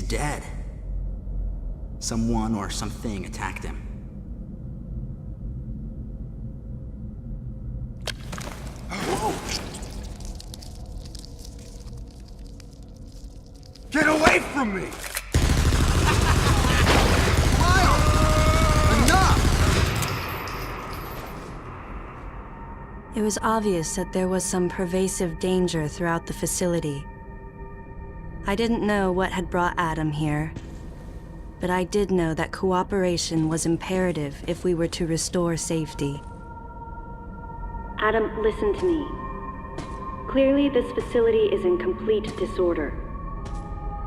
dead. Someone or something attacked him. Whoa! Get away from me! It was obvious that there was some pervasive danger throughout the facility. I didn't know what had brought Adam here, but I did know that cooperation was imperative if we were to restore safety. Adam, listen to me. Clearly, this facility is in complete disorder.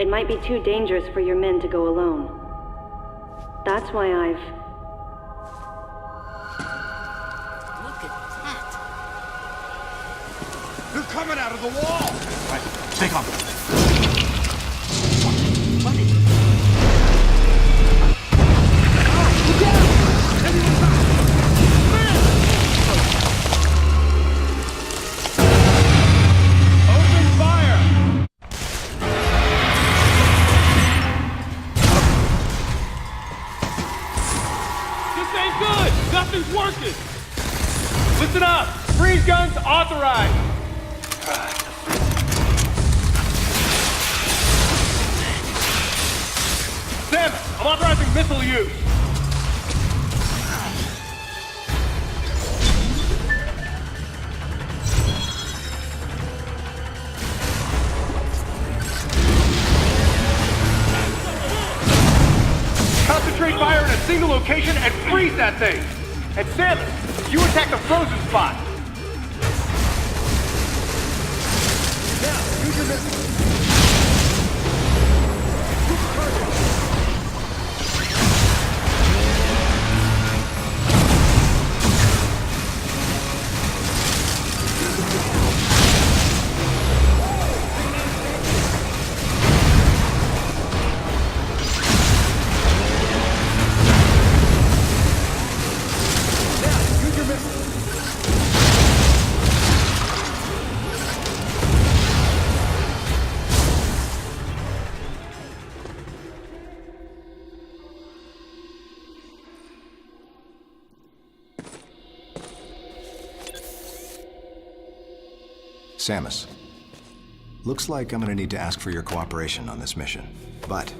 It might be too dangerous for your men to go alone. That's why I've... They're coming out of the wall! Right, stay calm. Open fire! This ain't good! Nothing's working! Listen up! Freeze guns authorized! Sam, I'm authorizing missile use. Concentrate fire in a single location and freeze that thing. And Sam, you attack the frozen spot. Now, use your missile. Samus, looks like I'm gonna need to ask for your cooperation on this mission, but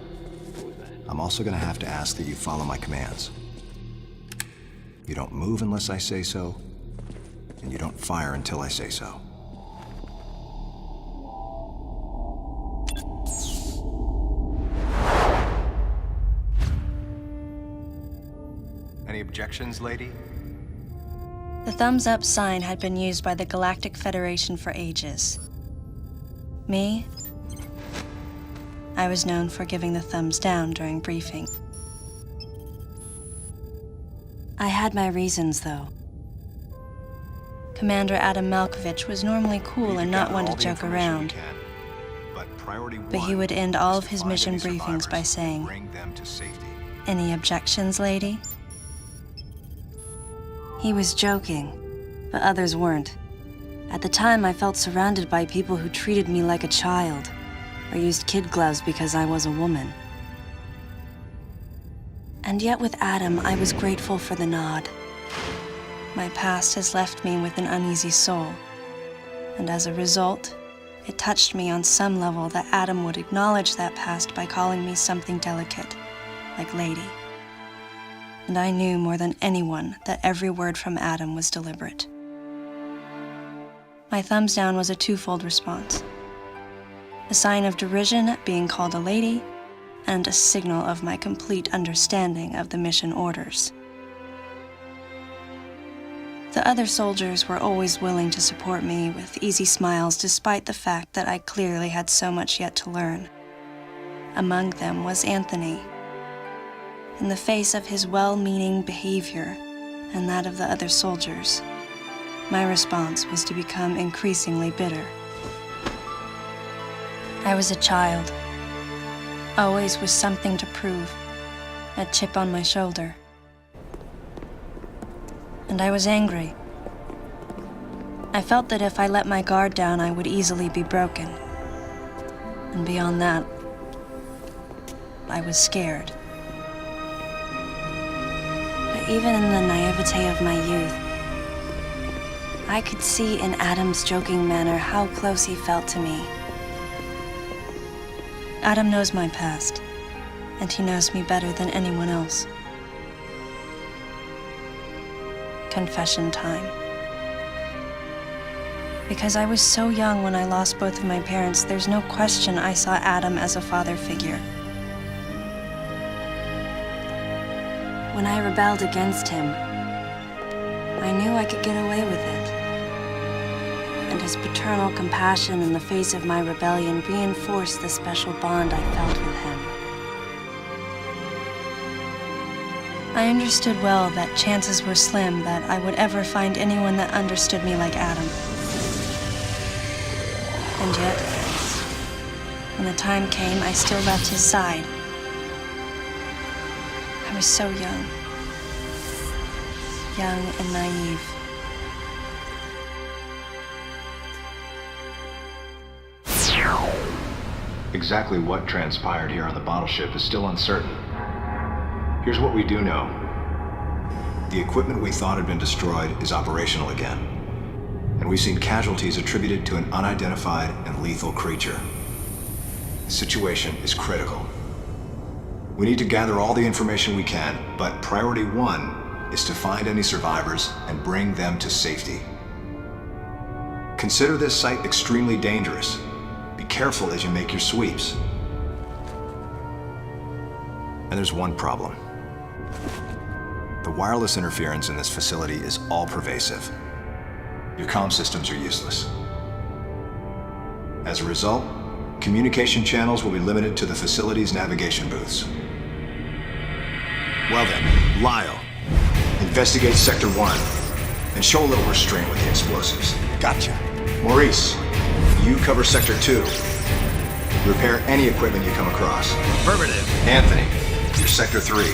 I'm also gonna have to ask that you follow my commands. You don't move unless I say so, and you don't fire until I say so. Any objections, lady? The thumbs up sign had been used by the Galactic Federation for ages. Me? I was known for giving the thumbs down during briefing. I had my reasons, though. Commander Adam Malkovich was normally cool and not one to joke around. But he would end all of his mission briefings by saying, "Any objections, lady?" He was joking, but others weren't. At the time, I felt surrounded by people who treated me like a child, or used kid gloves because I was a woman. And yet with Adam, I was grateful for the nod. My past has left me with an uneasy soul, and as a result, it touched me on some level that Adam would acknowledge that past by calling me something delicate, like lady. And I knew more than anyone that every word from Adam was deliberate. My thumbs down was a twofold response. A sign of derision at being called a lady, and a signal of my complete understanding of the mission orders. The other soldiers were always willing to support me with easy smiles despite the fact that I clearly had so much yet to learn. Among them was Anthony. In the face of his well-meaning behavior and that of the other soldiers, my response was to become increasingly bitter. I was a child, always with something to prove, a chip on my shoulder. And I was angry. I felt that if I let my guard down, I would easily be broken. And beyond that, I was scared. But even in the naivete of my youth, I could see in Adam's joking manner how close he felt to me. Adam knows my past, and he knows me better than anyone else. Confession time. Because I was so young when I lost both of my parents, there's no question I saw Adam as a father figure. When I rebelled against him, I knew I could get away with it. And his paternal compassion in the face of my rebellion reinforced the special bond I felt with him. I understood well that chances were slim that I would ever find anyone that understood me like Adam. And yet, when the time came, I still left his side. I was so young and naive. Exactly what transpired here on the bottle ship is still uncertain. Here's what we do know. The equipment we thought had been destroyed is operational again. And we've seen casualties attributed to an unidentified and lethal creature. The situation is critical. We need to gather all the information we can, but priority one is to find any survivors and bring them to safety. Consider this site extremely dangerous. Be careful as you make your sweeps. And there's one problem. The wireless interference in this facility is all-pervasive. Your comm systems are useless. As a result, communication channels will be limited to the facility's navigation booths. Well then, Lyle, investigate Sector 1 and show a little restraint with the explosives. Gotcha. Maurice, you cover Sector 2. Repair any equipment you come across. Affirmative. Anthony, you're Sector 3.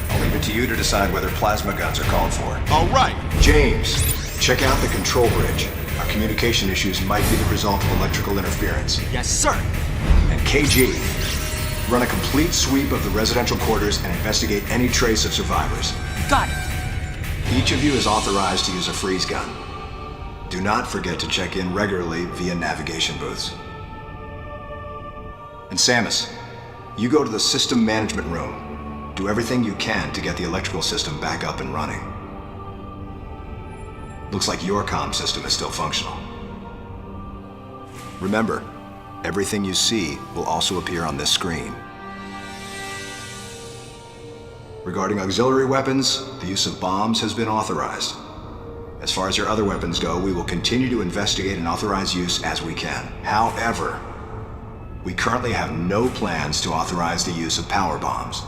I'll leave it to you to decide whether plasma guns are called for. All right. James, check out the control bridge. Our communication issues might be the result of electrical interference. Yes, sir. And KG, run a complete sweep of the residential quarters and investigate any trace of survivors. Got it. Each of you is authorized to use a freeze gun. Do not forget to check in regularly via navigation booths. And Samus, you go to the system management room. Do everything you can to get the electrical system back up and running. Looks like your comm system is still functional. Remember, everything you see will also appear on this screen. Regarding auxiliary weapons, the use of bombs has been authorized. As far as your other weapons go, we will continue to investigate and authorize use as we can. However, we currently have no plans to authorize the use of power bombs.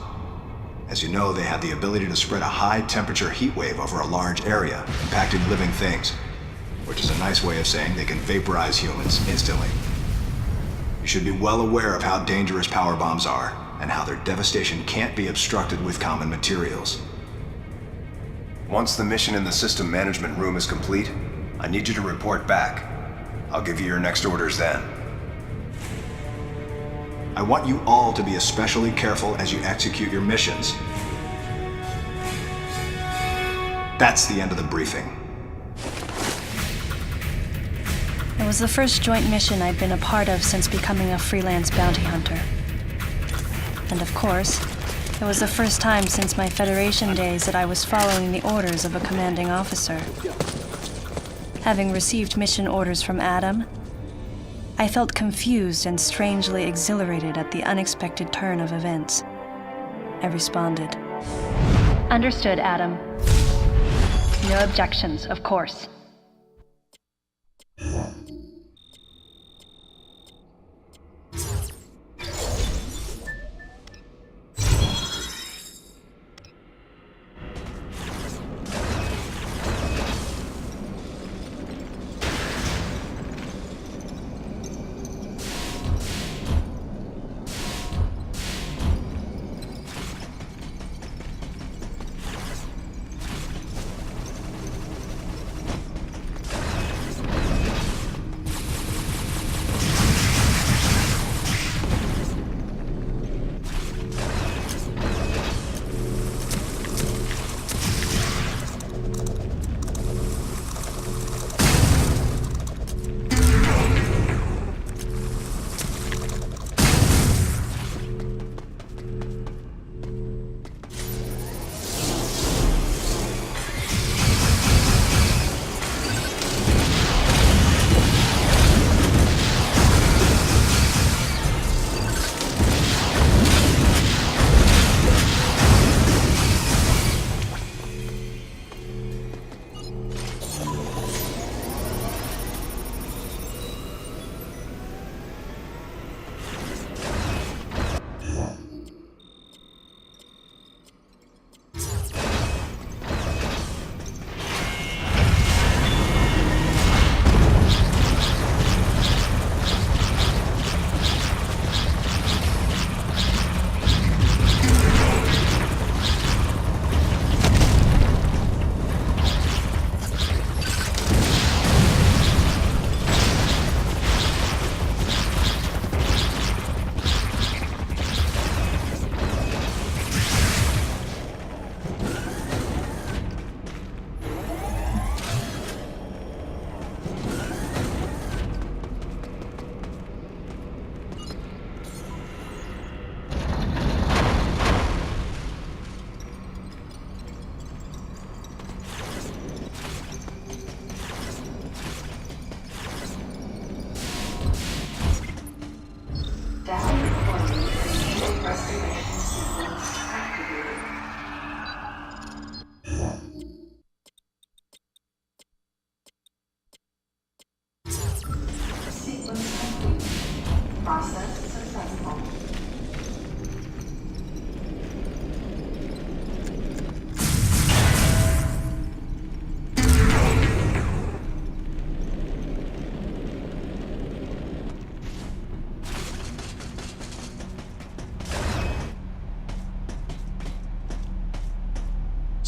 As you know, they have the ability to spread a high-temperature heat wave over a large area, impacting living things, which is a nice way of saying they can vaporize humans instantly. You should be well aware of how dangerous power bombs are, and how their devastation can't be obstructed with common materials. Once the mission in the system management room is complete, I need you to report back. I'll give you your next orders then. I want you all to be especially careful as you execute your missions. That's the end of the briefing. It was the first joint mission I'd been a part of since becoming a freelance bounty hunter. And of course, it was the first time since my Federation days that I was following the orders of a commanding officer. Having received mission orders from Adam, I felt confused and strangely exhilarated at the unexpected turn of events. I responded. Understood, Adam. No objections, of course.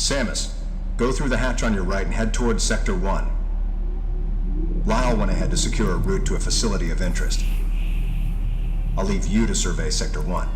Samus, go through the hatch on your right and head towards Sector 1. Lyle went ahead to secure a route to a facility of interest. I'll leave you to survey Sector 1.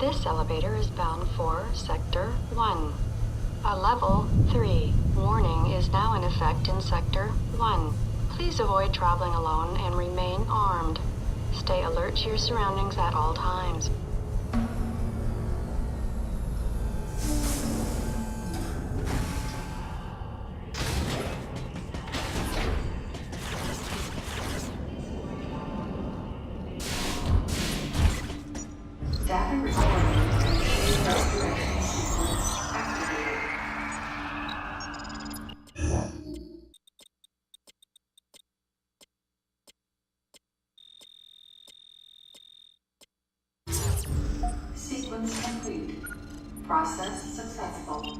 This elevator is bound for Sector 1. A Level 3 warning is now in effect in Sector 1. Please avoid traveling alone and remain armed. Stay alert to your surroundings at all times. Data recording. Restoration sequence activated. Sequence complete. Process successful.